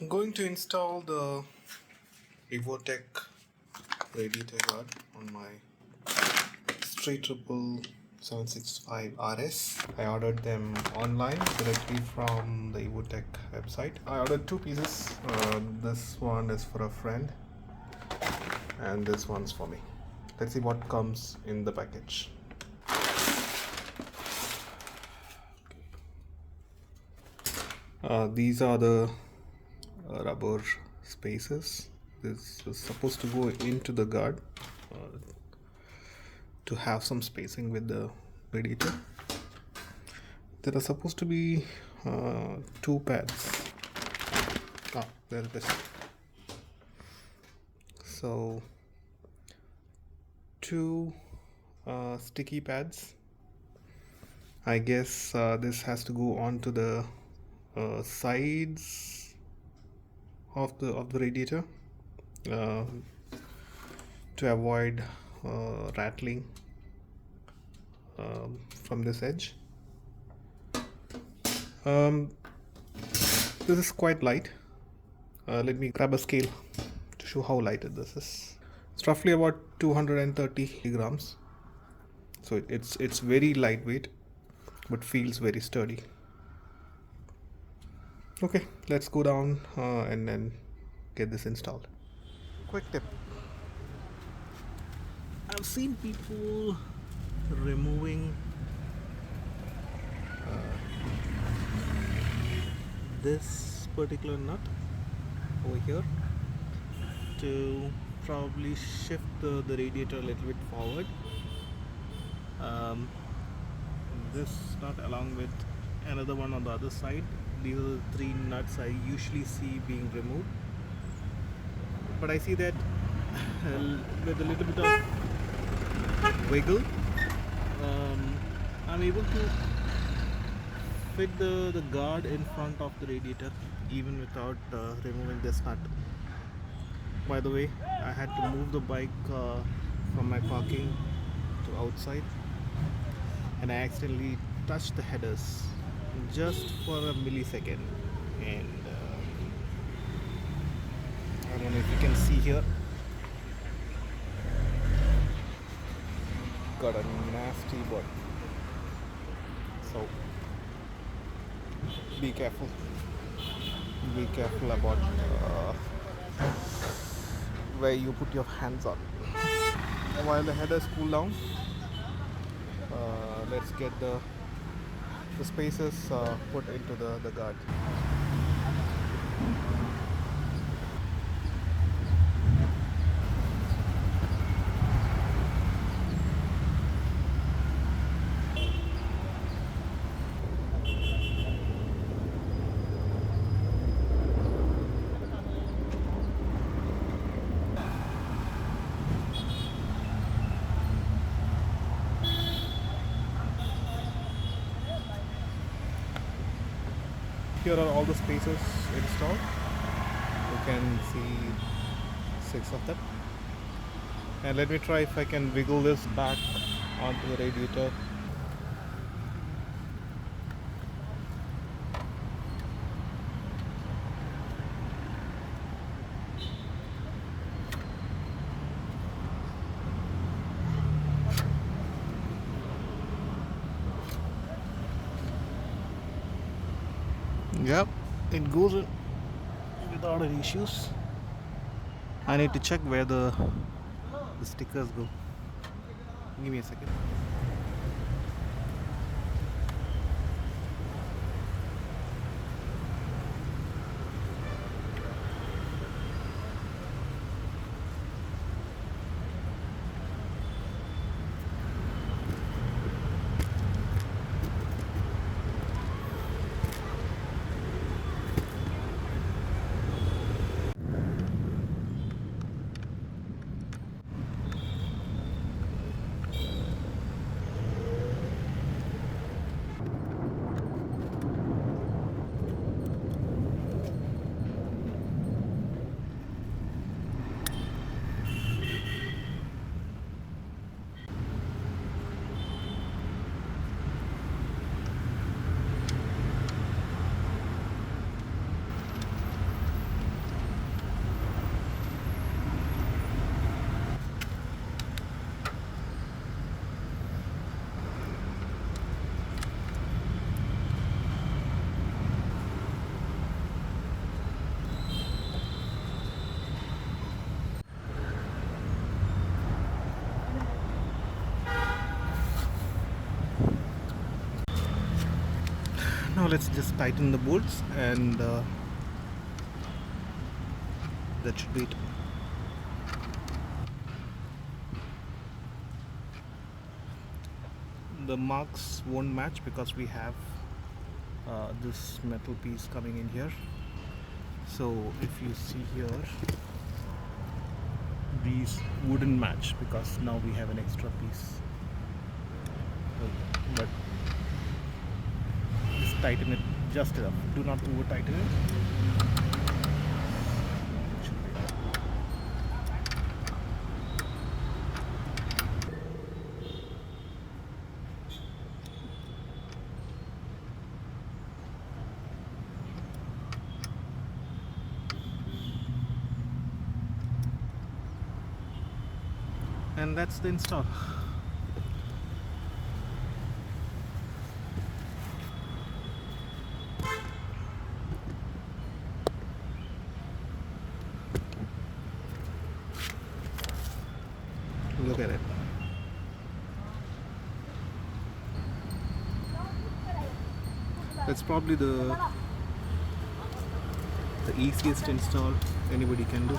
I'm going to install the Evotech Radiator guard on my Street Triple 765 RS. I ordered them online directly from the Evotech website. I ordered two pieces. This one is for a friend and this one's for me. Let's see what comes in the package. These are the rubber spaces. This is supposed to go into the guard to have some spacing with the radiator. There are supposed to be two pads. There it is. So two sticky pads. I guess this has to go onto the sides of the radiator to avoid rattling from this edge. This is quite light. Let me grab a scale to show how light this is. It's roughly about 230 grams. So it's very lightweight, but feels very sturdy. Okay, let's go down and then get this installed. Quick tip. I've seen people removing this particular nut over here to probably shift the radiator a little bit forward. This nut along with another one on the other side. These are the three nuts I usually see being removed, but I see that with a little bit of wiggle, I'm able to fit the guard in front of the radiator even without removing this nut. By the way, I had to move the bike from my parking to outside, and I accidentally touched the headers just for a millisecond, and I don't know if you can see here, got a nasty burn. So be careful about where you put your hands on. While the headers cool down, let's get the spaces put into the guard. Here are all the spaces installed. You can see 6 of them. And let me try if I can wiggle this back onto the radiator. Yep, it goes in without any issues. I need to check where the stickers go. Give me a second. Now let's just tighten the bolts, and that should be it. The marks won't match because we have this metal piece coming in here. So if you see here, these wouldn't match because now we have an extra piece. But just tighten it just enough. Do not over tighten it. And that's the install. Look at it. That's probably the easiest install anybody can do.